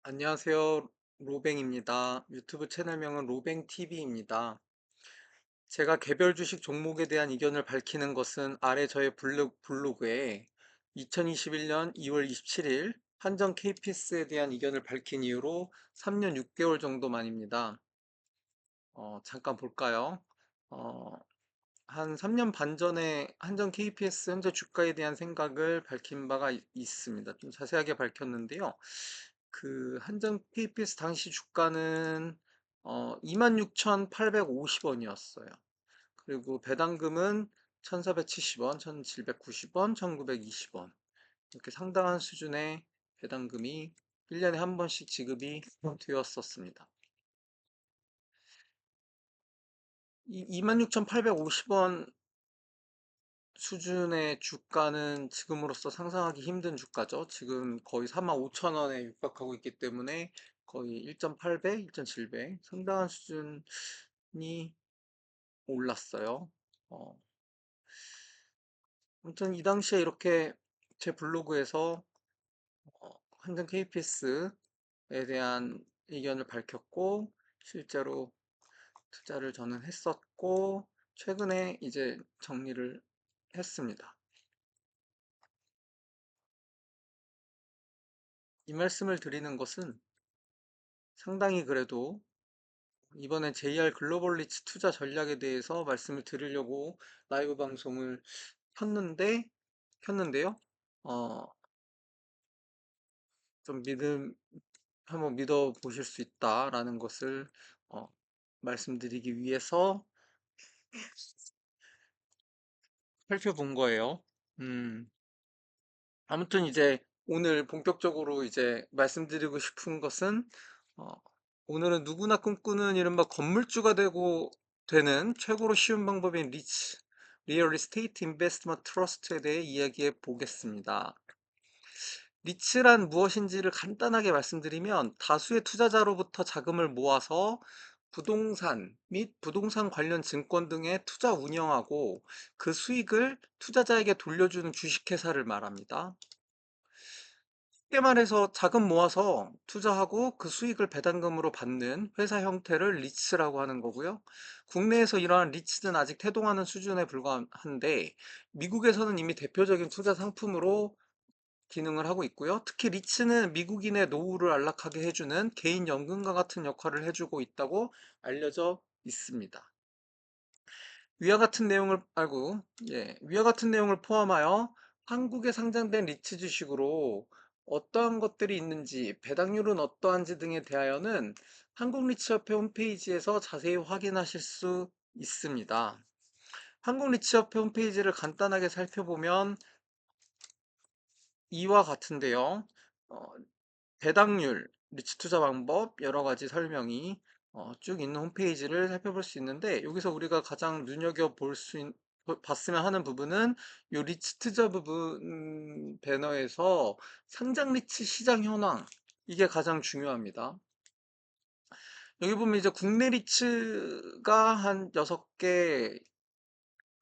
안녕하세요. 로뱅입니다. 유튜브 채널명은 로뱅TV입니다. 제가 개별 주식 종목에 대한 의견을 밝히는 것은 아래 저의 블로그에 2021년 2월 27일 한정 KPS에 대한 의견을 밝힌 이후로 3년 6개월 정도 만입니다. 잠깐 볼까요? 어, 한 3년 반 전에 한정 KPS 현재 주가에 대한 생각을 밝힌 바가 있습니다. 좀 자세하게 밝혔는데요. 그 한정 KPS 당시 주가는 26,850원이었어요. 그리고 배당금은 1,470원, 1,790원, 1,920원 이렇게 상당한 수준의 배당금이 1년에 한 번씩 지급이 되었었습니다. 이 26,850원 수준의 주가는 지금으로서 상상하기 힘든 주가죠. 지금 거의 45,000원에 육박하고 있기 때문에 거의 1.8배, 1.7배 상당한 수준이 올랐어요. 어, 아무튼 이 당시에 이렇게 제 블로그에서 한정 KPS에 대한 의견을 밝혔고 실제로 투자를 저는 했었고 최근에 이제 정리를 했습니다. 이 말씀을 드리는 것은 상당히 그래도 이번에 JR 글로벌 리츠 투자 전략에 대해서 말씀을 드리려고 라이브 방송을 켰는데요. 어, 좀 한번 믿어 보실 수 있다라는 것을 어, 말씀드리기 위해서 살펴본 거예요. 음, 아무튼 이제 오늘 본격적으로 이제 말씀드리고 싶은 것은 어, 오늘은 누구나 꿈꾸는 이른바 건물주가 되는 최고로 쉬운 방법인 리얼 이스테이트 인베스트먼트 트러스트에 대해 이야기해 보겠습니다. 리츠란 무엇인지를 간단하게 말씀드리면 다수의 투자자로부터 자금을 모아서 부동산 및 부동산 관련 증권 등에 투자 운영하고 그 수익을 투자자에게 돌려주는 주식회사를 말합니다. 쉽게 말해서 자금 모아서 투자하고 그 수익을 배당금으로 받는 회사 형태를 리츠라고 하는 거고요. 국내에서 이러한 리츠는 아직 태동하는 수준에 불과한데 미국에서는 이미 대표적인 투자 상품으로 기능을 하고 있고요. 특히 리츠는 미국인의 노후를 안락하게 해주는 개인 연금과 같은 역할을 해주고 있다고 알려져 있습니다. 위와 같은 내용을 포함하여 한국에 상장된 리츠 주식으로 어떠한 것들이 있는지, 배당률은 어떠한지 등에 대하여는 한국리츠협회 홈페이지에서 자세히 확인하실 수 있습니다. 한국리츠협회 홈페이지를 간단하게 살펴보면 이와 같은데요. 어, 배당률, 리츠 투자 방법, 여러 가지 설명이 쭉 있는 홈페이지를 살펴볼 수 있는데 여기서 우리가 가장 봤으면 하는 부분은 이 리츠 투자 부분 배너에서 상장 리츠 시장 현황 이게 가장 중요합니다. 여기 보면 이제 국내 리츠가 한 6개,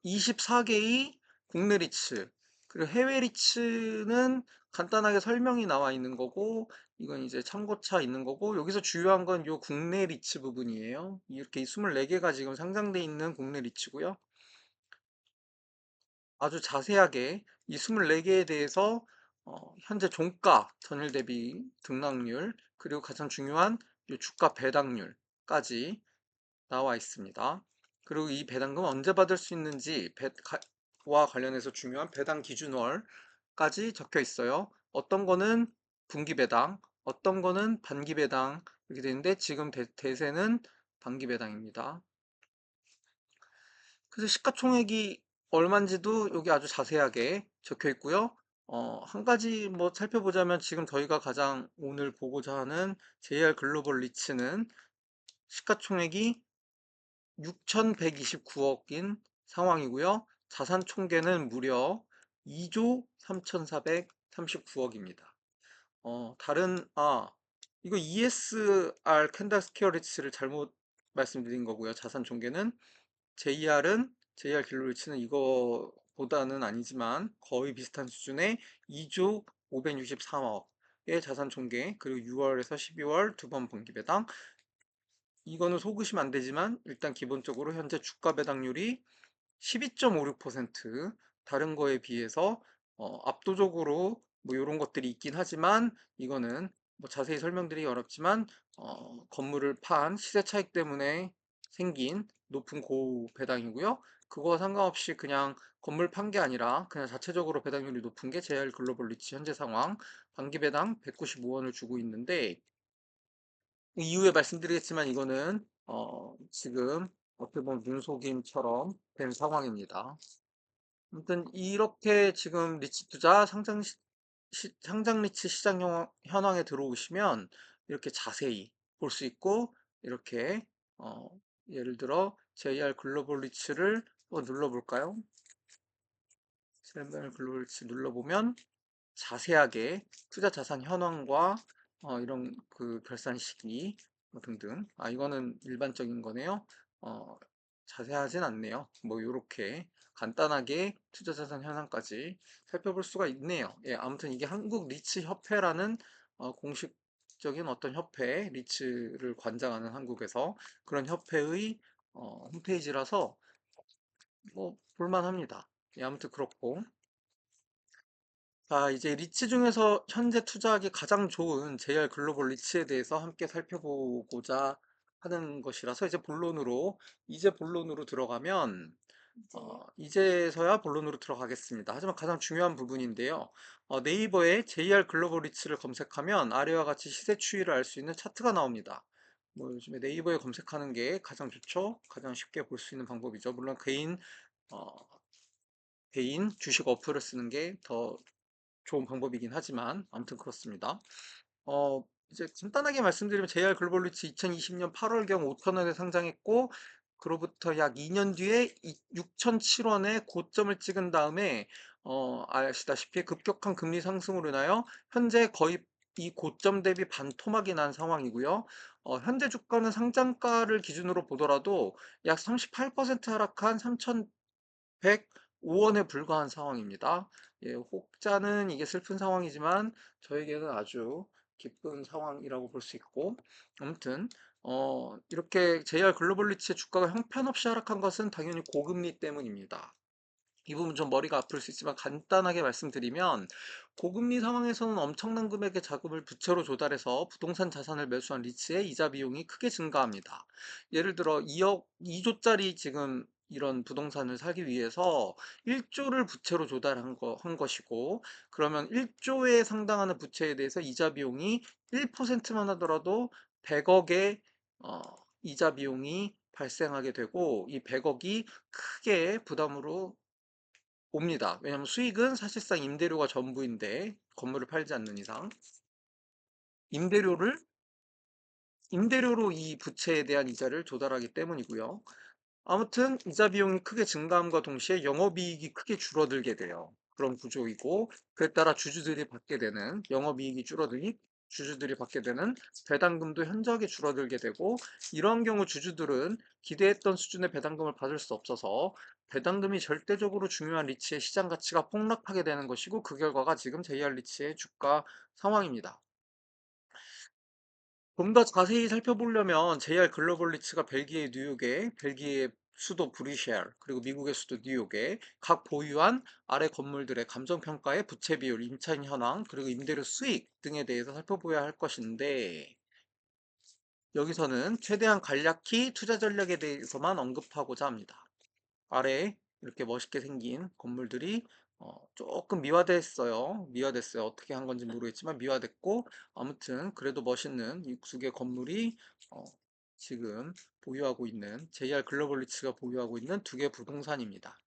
24개의 국내 리츠, 그리고 해외 리츠는 간단하게 설명이 나와 있는 거고, 이건 이제 참고차 있는 거고, 여기서 중요한 건 요 국내 리츠 부분이에요. 이렇게 24개가 지금 상장돼 있는 국내 리츠고요. 아주 자세하게 이 24개에 대해서 현재 종가, 전일 대비 등락률, 그리고 가장 중요한 요 주가 배당률까지 나와 있습니다. 그리고 이 배당금 언제 받을 수 있는지 와 관련해서 중요한 배당 기준월까지 적혀 있어요. 어떤 거는 분기 배당, 어떤 거는 반기 배당 이렇게 되는데 지금 대세는 반기 배당입니다. 그래서 시가총액이 얼마인지도 여기 아주 자세하게 적혀 있고요. 한 가지 뭐 살펴보자면 지금 저희가 가장 오늘 보고자 하는 JR 글로벌 리츠는 시가총액이 6,129억인 상황이고요. 자산 총계는 무려 2조 3,439억입니다. 이거 ESR 캔달 스퀘어리츠를 잘못 말씀드린 거고요. 자산 총계는 JR 글로벌리츠는 이거보다는 아니지만 거의 비슷한 수준의 2조 563억의 자산 총계, 그리고 6월에서 12월 두 번 분기 배당. 이거는 속으시면 안 되지만 일단 기본적으로 현재 주가 배당률이 12.56%, 다른 거에 비해서 압도적으로 뭐 이런 것들이 있긴 하지만 이거는 뭐 자세히 설명드리기 어렵지만 건물을 판 시세 차익 때문에 생긴 높은 고우 배당이고요. 그거와 상관없이 그냥 건물 판 게 아니라 그냥 자체적으로 배당률이 높은 게 JR 글로벌 리츠 현재 상황, 반기 배당 195원을 주고 있는데, 이후에 말씀드리겠지만 이거는 지금 어떻게 보면 눈속임처럼 된 상황입니다. 아무튼 이렇게 지금 리츠 투자 상장 리츠 시장 현황에 들어오시면 이렇게 자세히 볼 수 있고, 이렇게 어, 예를 들어 JR 글로벌 리츠를 눌러볼까요? JR 글로벌 리츠 눌러보면 자세하게 투자 자산 현황과 이런 그 결산 시기 등등. 이거는 일반적인 거네요. 어, 자세하진 않네요. 뭐 요렇게 간단하게 투자 자산 현황까지 살펴볼 수가 있네요. 예, 아무튼 이게 한국 리츠 협회라는 공식적인 어떤 협회, 리츠를 관장하는 한국에서 그런 협회의 홈페이지라서 뭐 볼만합니다. 예, 아무튼 그렇고, 자, 이제 리츠 중에서 현재 투자하기 가장 좋은 JR 글로벌 리츠에 대해서 함께 살펴보고자 하는 것이라서 이제 본론으로 들어가면, 이제서야 본론으로 들어가겠습니다. 하지만 가장 중요한 부분인데요. 네이버에 JR 글로벌 리츠를 검색하면 아래와 같이 시세 추이를 알 수 있는 차트가 나옵니다. 뭐 요즘에 네이버에 검색하는 게 가장 좋죠. 가장 쉽게 볼 수 있는 방법이죠. 물론 어, 개인 주식 어플을 쓰는 게더 좋은 방법이긴 하지만 아무튼 그렇습니다. 이제 간단하게 말씀드리면 JR 글로벌리츠 2020년 8월경 5,000원에 상장했고, 그로부터 약 2년 뒤에 6,007원에 고점을 찍은 다음에 아시다시피 급격한 금리 상승으로 인하여 현재 거의 이 고점 대비 반토막이 난 상황이고요. 현재 주가는 상장가를 기준으로 보더라도 약 38% 하락한 1,105원에 불과한 상황입니다. 예, 혹자는 이게 슬픈 상황이지만 저에게는 아주 기쁜 상황이라고 볼 수 있고, 아무튼 이렇게 JR 글로벌리츠의 주가가 형편없이 하락한 것은 당연히 고금리 때문입니다. 이 부분 좀 머리가 아플 수 있지만 간단하게 말씀드리면, 고금리 상황에서는 엄청난 금액의 자금을 부채로 조달해서 부동산 자산을 매수한 리츠의 이자 비용이 크게 증가합니다. 예를 들어 2조짜리 지금 이런 부동산을 사기 위해서 1조를 부채로 한 것이고, 그러면 1조에 상당하는 부채에 대해서 이자 비용이 1%만 하더라도 100억의 이자 비용이 발생하게 되고, 이 100억이 크게 부담으로 옵니다. 왜냐하면 수익은 사실상 임대료가 전부인데, 건물을 팔지 않는 이상 임대료를 임대료로 이 부채에 대한 이자를 조달하기 때문이고요. 아무튼 이자 비용이 크게 증가함과 동시에 영업이익이 크게 줄어들게 돼요. 그런 구조이고, 그에 따라 영업이익이 줄어드니 주주들이 받게 되는 배당금도 현저하게 줄어들게 되고, 이러한 경우 주주들은 기대했던 수준의 배당금을 받을 수 없어서 배당금이 절대적으로 중요한 리츠의 시장 가치가 폭락하게 되는 것이고, 그 결과가 지금 JR 리츠의 주가 상황입니다. 좀 더 자세히 살펴보려면 JR 글로벌 리츠가 벨기에 수도 브뤼셀, 그리고 미국의 수도 뉴욕에 각 보유한 아래 건물들의 감정평가의 부채 비율, 임차인 현황, 그리고 임대료 수익 등에 대해서 살펴봐야 할 것인데, 여기서는 최대한 간략히 투자 전략에 대해서만 언급하고자 합니다. 아래 이렇게 멋있게 생긴 건물들이 조금 미화됐어요. 미화됐어요. 어떻게 한 건지 모르겠지만 미화됐고, 아무튼 그래도 멋있는 이 두 개 건물이 어, 지금 JR 글로벌리츠가 보유하고 있는 두 개 부동산입니다.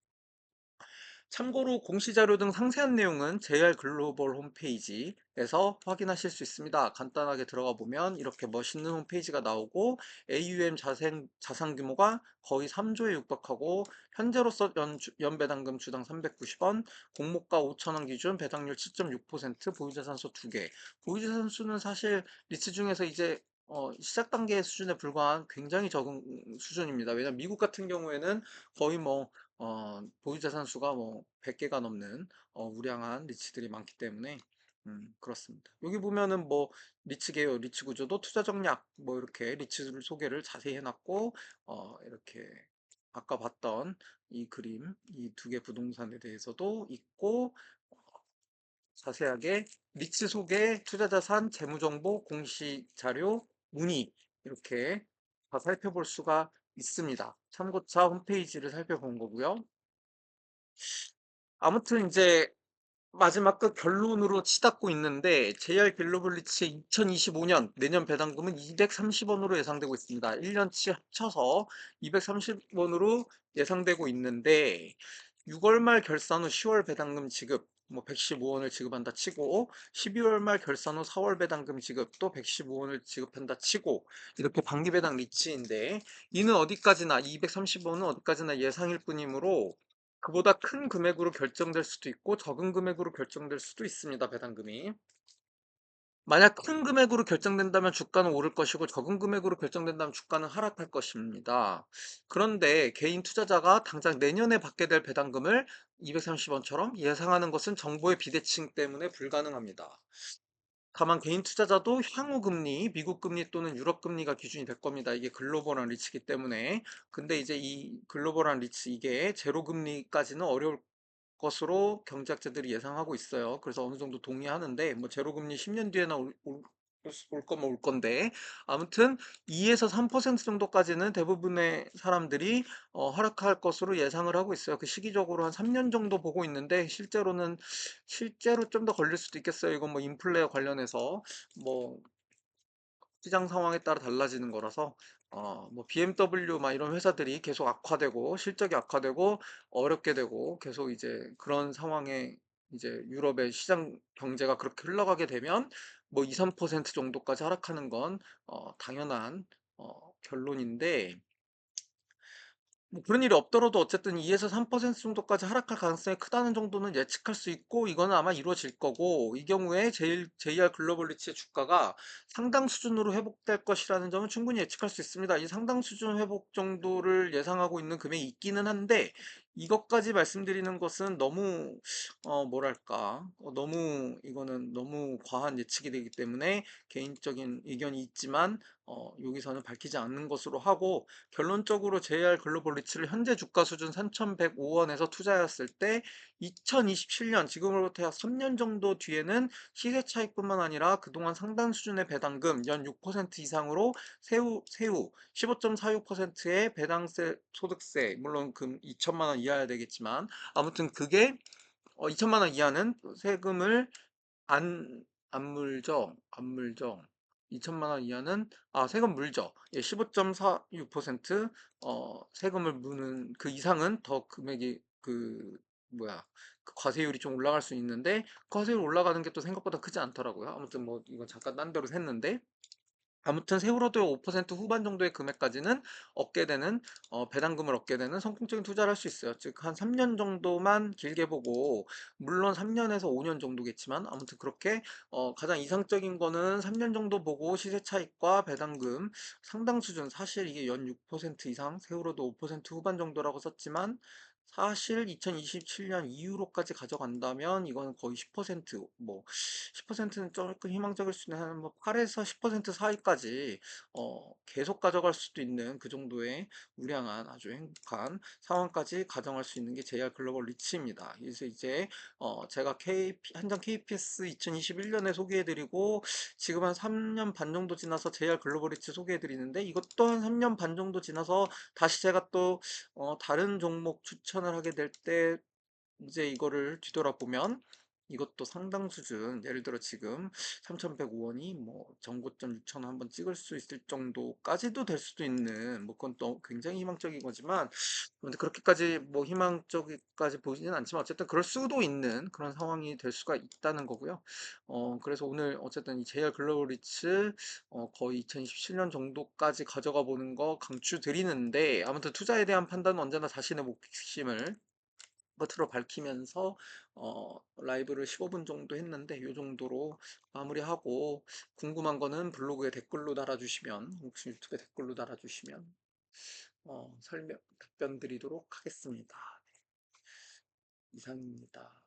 참고로 공시자료 등 상세한 내용은 JR 글로벌 홈페이지에서 확인하실 수 있습니다. 간단하게 들어가 보면 이렇게 멋있는 홈페이지가 나오고, AUM 자산 규모가 거의 3조에 육박하고, 현재로서 연배당금 주당 390원, 공모가 5,000원 기준, 배당률 7.6%, 보유자산수 2개. 보유자산수는 사실 리츠 중에서 이제 시작 단계 수준에 불과한 굉장히 적은 수준입니다. 왜냐면 미국 같은 경우에는 거의 뭐 보유 자산 수가 뭐 100개가 넘는 우량한 리츠들이 많기 때문에 그렇습니다. 여기 보면은 뭐 리츠 개요, 리츠 구조도 투자 전략 뭐 이렇게 리츠를 소개를 자세히 해놨고 이렇게 아까 봤던 이 그림, 이 두 개 부동산에 대해서도 있고 자세하게 리츠 소개, 투자자산, 재무정보, 공시 자료, 문의 이렇게 다 살펴볼 수가 있습니다. 참고차 홈페이지를 살펴본 거고요. 아무튼 이제 마지막 끝 결론으로 치닫고 있는데 JR 글로벌리츠의 2025년 내년 배당금은 230원으로 예상되고 있습니다. 1년치 합쳐서 230원으로 예상되고 있는데 6월 말 결산 후 10월 배당금 지급 뭐 115원을 지급한다 치고 12월 말 결산 후 4월 배당금 지급 또 115원을 지급한다 치고 이렇게 반기 배당 리치인데 이는 어디까지나 230원은 어디까지나 예상일 뿐이므로 그보다 큰 금액으로 결정될 수도 있고 적은 금액으로 결정될 수도 있습니다. 배당금이. 만약 큰 금액으로 결정된다면 주가는 오를 것이고 적은 금액으로 결정된다면 주가는 하락할 것입니다. 그런데 개인 투자자가 당장 내년에 받게 될 배당금을 230원처럼 예상하는 것은 정보의 비대칭 때문에 불가능합니다. 다만 개인 투자자도 향후 금리, 미국 금리 또는 유럽 금리가 기준이 될 겁니다. 이게 글로벌한 리츠이기 때문에. 근데 이제 이 글로벌한 리츠 이게 제로 금리까지는 어려울 것으로 경제학자들이 예상하고 있어요. 그래서 어느 정도 동의하는데 뭐 제로금리 10년 뒤에나 올 거면 올 건데 아무튼 2에서 3% 정도까지는 대부분의 사람들이 하락할 것으로 예상을 하고 있어요. 그 시기적으로 한 3년 정도 보고 있는데 실제로 좀 더 걸릴 수도 있겠어요. 이건 뭐 인플레와 관련해서 뭐 시장 상황에 따라 달라지는 거라서 뭐 BMW 막 이런 회사들이 계속 악화되고 실적이 악화되고 어렵게 되고 계속 이제 그런 상황에 이제 유럽의 시장 경제가 그렇게 흘러가게 되면 뭐 2, 3% 정도까지 하락하는 건 당연한 결론인데 뭐 그런 일이 없더라도 어쨌든 2에서 3% 정도까지 하락할 가능성이 크다는 정도는 예측할 수 있고 이거는 아마 이루어질 거고 이 경우에 JR 글로벌 리츠의 주가가 상당 수준으로 회복될 것이라는 점은 충분히 예측할 수 있습니다. 이 상당 수준 회복 정도를 예상하고 있는 금액이 있기는 한데 이것까지 말씀드리는 것은 너무 뭐랄까 너무 이거는 너무 과한 예측이 되기 때문에 개인적인 의견이 있지만 여기서는 밝히지 않는 것으로 하고 결론적으로 JR 글로벌 리츠를 현재 주가 수준 3,105원에서 투자했을 때 2027년 지금으로부터 약 3년 정도 뒤에는 시세 차익뿐만 아니라 그동안 상당 수준의 배당금 연 6% 이상으로 세후 15.46%의 배당세 소득세 물론 금 2천만 원 이하야 되겠지만 아무튼 그게 2천만 원 이하는 세금을 안 물죠. 안 물죠. 2천만 원 이하는 세금 물죠. 예, 15.46% 세금을 무는 그 이상은 더 금액이 그 뭐야 그 과세율이 좀 올라갈 수 있는데 과세율 올라가는 게 또 생각보다 크지 않더라고요. 아무튼 뭐 이건 잠깐 딴 데로 샜는데 아무튼 세후로도 5% 후반 정도의 금액까지는 얻게 되는 배당금을 얻게 되는 성공적인 투자를 할 수 있어요. 즉 한 3년 정도만 길게 보고 물론 3년에서 5년 정도겠지만 아무튼 그렇게 가장 이상적인 거는 3년 정도 보고 시세 차익과 배당금 상당 수준 사실 이게 연 6% 이상 세후로도 5% 후반 정도라고 썼지만 사실 2027년 이후로까지 가져간다면 이거는 거의 10%뭐 10%는 조금 희망적일 수는 한뭐 8에서 10% 사이까지 계속 가져갈 수도 있는 그 정도의 우량한 아주 행복한 상황까지 가정할 수 있는 게 JR 글로벌 리츠입니다. 그래서 이제 제가 한정 KPS 2021년에 소개해드리고 지금 한 3년 반 정도 지나서 JR 글로벌 리츠 소개해드리는데 이것도 한 3년 반 정도 지나서 다시 제가 또 다른 종목 추천을 하게 될 때 이제 이거를 뒤돌아보면 이것도 상당 수준 예를 들어 지금 3,105원이 뭐 전고점 6,000원 한번 찍을 수 있을 정도까지도 될 수도 있는 뭐 그건 또 굉장히 희망적인 거지만 근데 그렇게까지 뭐 희망적이까지 보이지는 않지만 어쨌든 그럴 수도 있는 그런 상황이 될 수가 있다는 거고요. 그래서 오늘 어쨌든 이 JR 글로벌 리츠 거의 2027년 정도까지 가져가 보는 거 강추드리는데 아무튼 투자에 대한 판단은 언제나 자신의 몫임을 끝으로 밝히면서 라이브를 15분 정도 했는데 요 정도로 마무리하고, 궁금한 거는 블로그에 댓글로 달아주시면, 혹시 유튜브에 댓글로 달아주시면 설명 답변 드리도록 하겠습니다. 이상입니다.